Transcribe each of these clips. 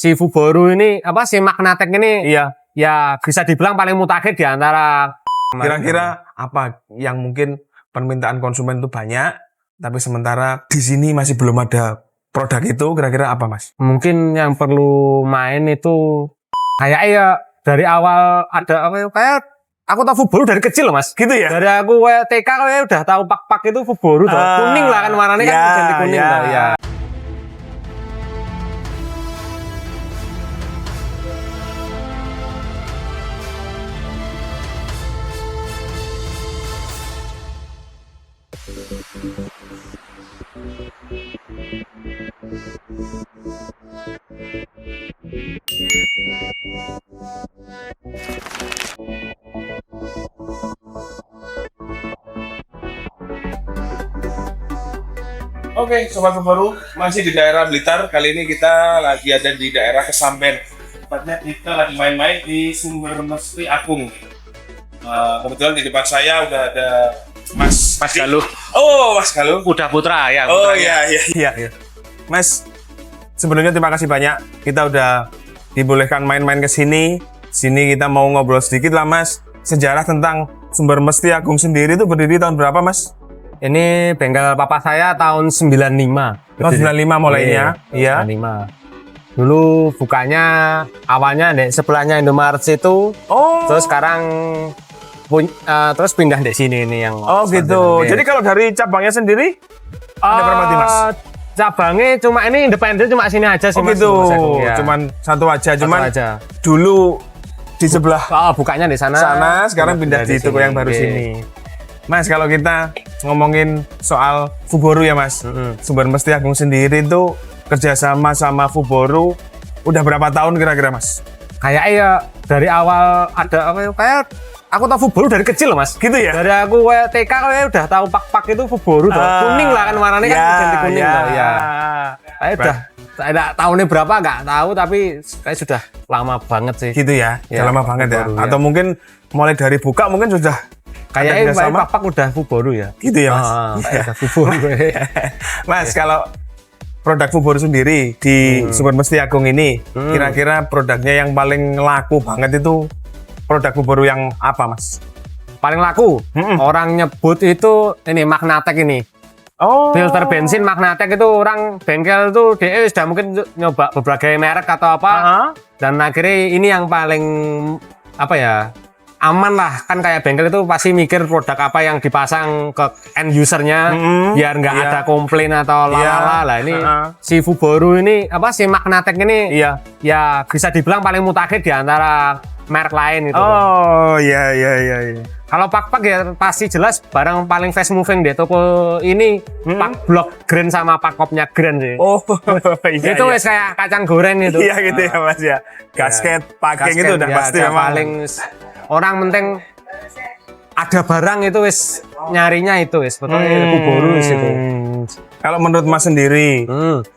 si Fuboru ini si Magnatec ini ya bisa dibilang paling mutakhir di antara. Kira-kira apa yang mungkin permintaan konsumen itu banyak, tapi sementara di sini masih belum ada produk itu, kira-kira apa Mas? Mungkin yang perlu main itu kayak ya dari awal ada kayak aku tahu Fuboru dari kecil loh Mas. Gitu ya? Dari aku TK kayak udah tahu pak-pak itu Fuboru tuh. Kuning lah kan warnanya kan ganti kuning tuh ya. Oke, Sobat Fuboru, masih di daerah Blitar. Kali ini kita lagi ada di daerah Kesamben. Tepatnya kita lagi main-main di Sumber Mesti Agung. Kebetulan di depan saya udah ada Mas Galuh. Oh, Mas Galuh. Udah Putra ya. Oh iya. Mas, sebelumnya terima kasih banyak. Kita udah dibolehkan main-main ke sini. Sini kita mau ngobrol sedikit lah Mas. Sejarah tentang Sumber Mesti Agung sendiri itu berdiri tahun berapa Mas? Ini bengkel papa saya tahun 95. Tahun 95 mulainya. Iya. 95. Dulu bukanya awalnya di sebelahnya Indomaret itu. Oh. Terus sekarang terus pindah di sini ini yang. Oh gitu. Jadi kalau dari cabangnya sendiri ada berapa nih Mas? Cabangnya cuma ini independen cuma sini aja sih Mas. Gitu. Ya. Cuman satu aja. Dulu di sebelah. Oh, bukanya di sana. Sekarang pindah di toko yang baru sini. Mas, kalau kita ngomongin soal Fuboru ya Mas, Sumber Mesti Agung sendiri itu kerjasama sama Fuboru udah berapa tahun kira-kira Mas? Kayak ya dari awal ada kayak aku tahu Fuboru dari kecil loh Mas. Gitu ya? Dari aku TK kayak udah tahu pak-pak itu Fuboru tuh. Kuning lah kan warnanya kan ganti kuning tuh ya. Kayak udah tahunnya berapa nggak tahu tapi kayak sudah lama banget sih. Gitu ya? Udah lama banget Fuboru, ya? Atau mungkin mulai dari buka mungkin sudah kayaknya pak-pak udah Fuboru ya. Gitu ya Mas? Udah Fuboru. Mas, kalau produk Fuboru sendiri di Sumber Mesti Agung ini, kira-kira produknya yang paling laku banget itu produk Fuboru yang apa Mas? Paling laku? Orang nyebut itu ini Magnatec ini. Oh. Filter bensin Magnatec itu orang bengkel itu dia sudah mungkin nyoba berbagai merek atau apa. Dan akhirnya ini yang paling aman lah, kan kayak bengkel itu pasti mikir produk apa yang dipasang ke end usernya biar nggak ada komplain atau lalala lah. Ini si Fuboru ini si Magnatec ini ya bisa dibilang paling mutakhir di antara merek lain itu. Oh iya. Kalau pak-pak ya pasti jelas barang paling fast moving di toko ini pak blok Grand sama pak kopnya Grand sih. Oh iya. Itu wes kayak kacang goreng itu. Iya gitu ya Mas ya. Gasket, packing itu udah pasti memang paling orang penting ada barang itu wis nyarinya itu wis pokoknya Fuboru wis itu. Kalau menurut Mas sendiri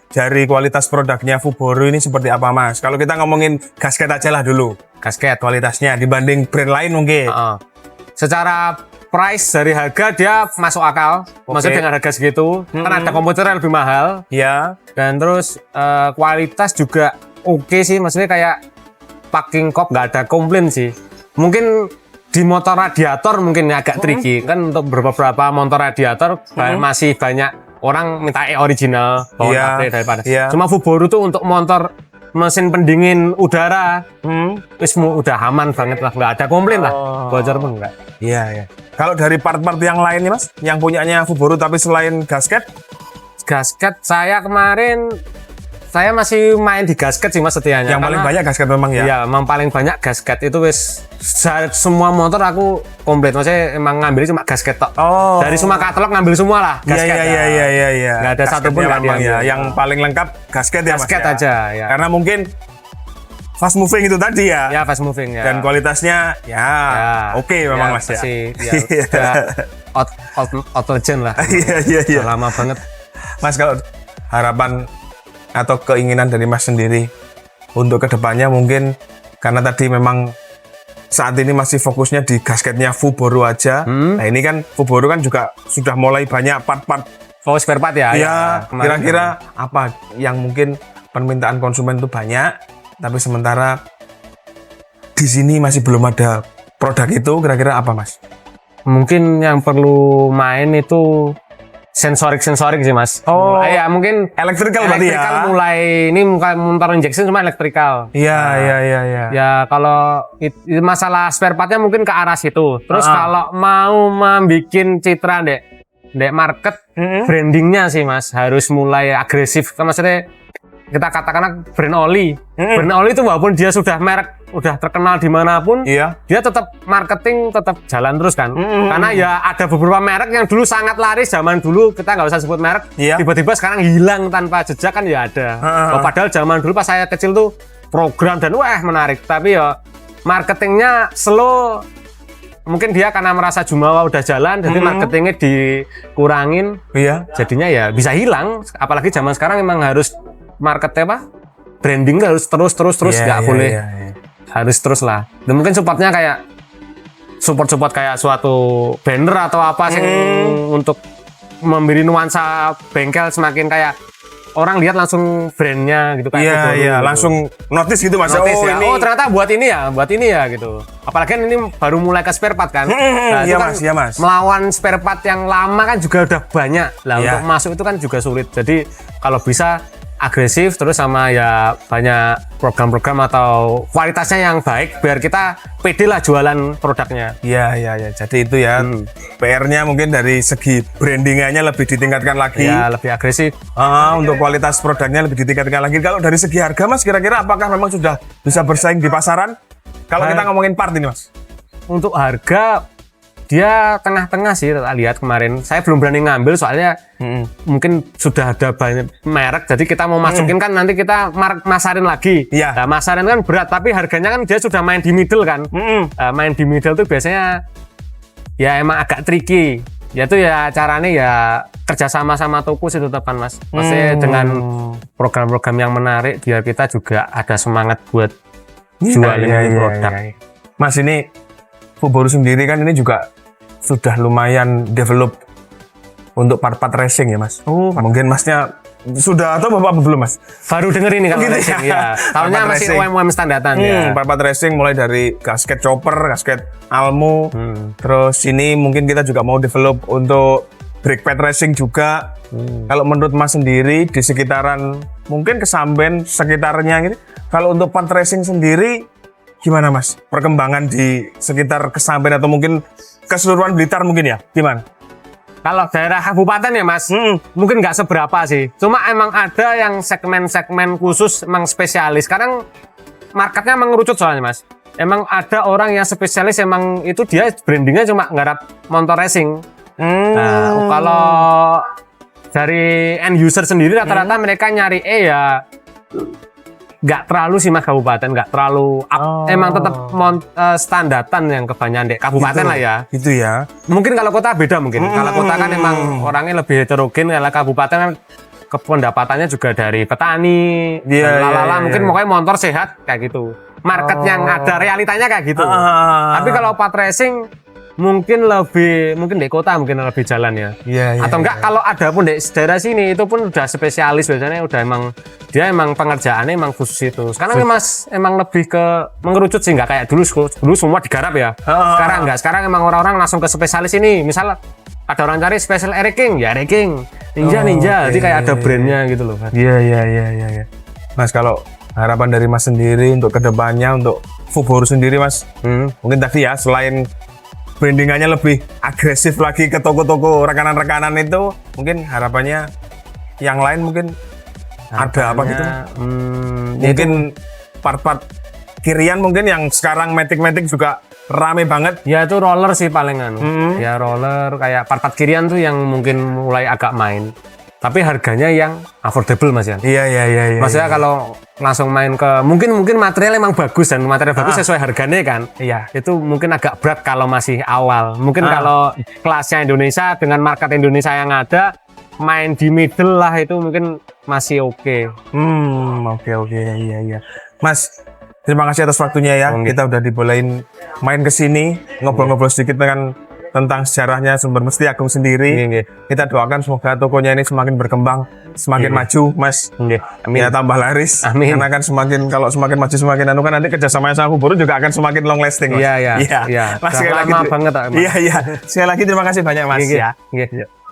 dari kualitas produknya Fuboru ini seperti apa Mas? Kalau kita ngomongin gasket aja lah dulu. Gasket kualitasnya dibanding brand lain mungkin. Secara price dari harga dia masuk akal. Maksudnya dengan harga segitu kan ada komputer yang lebih mahal. Iya. Dan terus kualitas juga oke sih, maksudnya kayak packing kop nggak ada komplain sih. Mungkin di motor radiator mungkin agak tricky kan, untuk beberapa motor radiator masih banyak orang minta original bawaan daripada. Cuma Fuboru tuh untuk motor mesin pendingin udara wis udah aman banget lah, nggak ada komplain lah, bocor pun enggak. Iya. Kalau dari part-part yang lain nih Mas, yang punyanya Fuboru tapi selain gasket saya kemarin saya masih main di gasket sih Mas setianya. Yang paling banyak gasket memang ya? Iya, memang paling banyak gasket itu wis semua motor aku komplit. Maksudnya emang ngambil cuma gasket tok. Oh. Dari semua katalog ngambil semua lah gasket. Iya. Nggak ada satu pun nggak diambil. Yang paling lengkap gasket ya Mas? Gasket aja ya. Karena mungkin fast moving itu tadi ya? Ya fast moving ya. Dan kualitasnya oke memang Mas ya? Out legend lah. Iya. Lama banget. Mas, kalau harapan atau keinginan dari Mas sendiri untuk kedepannya mungkin, karena tadi memang saat ini masih fokusnya di gasketnya Fuboru aja. Nah ini kan Fuboru kan juga sudah mulai banyak part-part spare part ya. Iya, kira-kira apa yang mungkin permintaan konsumen itu banyak, tapi sementara di sini masih belum ada produk itu, kira-kira apa Mas? Mungkin yang perlu main itu sensorik sih Mas. Mulai ya mungkin Elektrikal berarti ya? Elektrikal mulai ini motor injection cuma elektrikal. Iya. Ya kalau masalah spare partnya mungkin ke arah situ. Terus kalau mau membikin citra dek market, brandingnya sih Mas harus mulai agresif. Kan maksudnya kita katakan brand oli. Brand oli itu walaupun dia sudah merek, udah terkenal dimanapun, Iya. dia tetap marketing tetap jalan terus kan. Karena ya ada beberapa merek yang dulu sangat laris zaman dulu, kita nggak usah sebut merek, Iya. tiba-tiba sekarang hilang tanpa jejak kan ya ada. Padahal zaman dulu pas saya kecil tuh program dan wah menarik, tapi ya marketingnya slow. Mungkin dia karena merasa Jumawa udah jalan, jadi marketingnya dikurangin, Iya. jadinya ya bisa hilang. Apalagi zaman sekarang memang harus marketnya apa? Branding harus terus nggak boleh. Iya. Harus terus lah. Dan mungkin supportnya kayak support kayak suatu banner atau apa sih untuk memberi nuansa bengkel semakin kayak orang lihat langsung brandnya gitu kayak Fuboru Iya, gitu. langsung notice gitu Mas. Notice Oh, ya. ini Oh ternyata buat ini ya gitu. Apalagi kan ini baru mulai ke spare part kan. Nah, iya, itu kan Mas, iya, Mas. melawan spare part yang lama kan juga udah banyak. Lah Iya. untuk masuk itu kan juga sulit. Jadi kalau bisa agresif terus sama ya banyak program-program atau kualitasnya yang baik biar kita pede lah jualan produknya. Iya. Jadi itu ya PR-nya mungkin dari segi brandingannya lebih ditingkatkan lagi. Ya lebih agresif. Untuk kualitas produknya lebih ditingkatkan lagi. Kalau dari segi harga Mas, kira-kira apakah memang sudah bisa bersaing di pasaran? Kalau kita ngomongin part ini Mas. Untuk harga dia tengah-tengah sih tak lihat kemarin. Saya belum berani ngambil soalnya mungkin sudah ada banyak merek. Jadi kita mau masukin kan nanti kita masarin lagi. Iya. Nah, masarin kan berat tapi harganya kan dia sudah main di middle kan. Main di middle tuh biasanya ya emang agak tricky. Yaitu ya caranya ya kerjasama sama toko sih tepan Mas. Maksudnya dengan program-program yang menarik biar kita juga ada semangat buat jualin produk. Mas, ini Fuboru sendiri kan ini juga sudah lumayan develop untuk part-part racing ya Mas. Mungkin Masnya sudah atau Bapak belum Mas? Baru denger ini kalau Gitu racing ya? ya. Tahunnya Part-part masih racing. OEM standartan ya. Part-part racing mulai dari gasket chopper, gasket Almo, terus ini mungkin kita juga mau develop untuk brake pad racing juga. Kalau menurut Mas sendiri di sekitaran mungkin Kesamben sekitarnya gitu, kalau untuk part racing sendiri gimana Mas? Perkembangan di sekitar Kesamben atau mungkin keseluruhan Blitar mungkin ya? Gimana? Kalau daerah kabupaten ya Mas, mungkin nggak seberapa sih. Cuma emang ada yang segmen-segmen khusus emang spesialis. Sekarang marketnya emang ngerucut soalnya Mas. Emang ada orang yang spesialis emang itu dia brandingnya cuma nggarap motor racing. Nah, kalau dari end user sendiri rata-rata mereka nyari ya nggak terlalu sih Mas kabupaten, nggak terlalu emang tetap standartan yang kebanyakan dek kabupaten Gitu. lah ya. Gitu ya. Mungkin kalau kota beda mungkin. Kalau kota kan emang orangnya lebih heterogen. Kalau kabupaten kan pendapatannya juga dari petani. Iya, dan lalala. iya, iya, Mungkin iya. pokoknya motor sehat kayak gitu. Market yang ada realitanya kayak gitu. Tapi kalau part racing mungkin di kota mungkin lebih jalan ya. Iya, iya, Atau enggak kalau ada pun di daerah sini itu pun udah spesialis biasanya udah emang pengerjaannya emang khusus itu. Sekarang Mas emang lebih ke mengerucut sih nggak kayak dulu semua digarap ya. Sekarang enggak, sekarang emang orang-orang langsung ke spesialis ini. Misal ada orang cari special Air King, ya Air King, Ninja. Jadi kayak ada brandnya gitu loh. Iya. Mas, kalau harapan dari Mas sendiri untuk kedepannya untuk Fuboru sendiri Mas, mungkin tadi ya selain brandingannya lebih agresif lagi ke toko-toko rekanan-rekanan itu, mungkin harapannya yang lain mungkin ada apa gitu? Mungkin part-part kirian mungkin yang sekarang Matic juga rame banget. Ya itu roller sih palingan. Ya roller kayak part-part kirian tuh yang mungkin mulai agak main. Tapi harganya yang affordable Mas ya. Iya. Maksudnya kalau langsung main ke mungkin material emang bagus dan material bagus sesuai harganya kan. Iya. Itu mungkin agak berat kalau masih awal. Mungkin kalau kelasnya Indonesia dengan market Indonesia yang ada main di middle lah itu mungkin masih oke. Oke. Iya. Mas, terima kasih atas waktunya ya. Kita udah dibolehin main ke sini, ngobrol-ngobrol sedikit dengan tentang sejarahnya Sumber Mesti Agung sendiri. Nggih. Kita doakan semoga tokonya ini semakin berkembang, semakin maju, Mas. Nggih. Amin. Ya tambah laris. Amin. Karena kan kalau semakin maju semakin anu kan nanti kerjasamanya sama Fuboru juga akan semakin long lasting, Mas. Iya. Mas, Udah sekali lagi lama banget, Mas. Iya. Sekali lagi terima kasih banyak, Mas. Nggih. Ya. Nggih.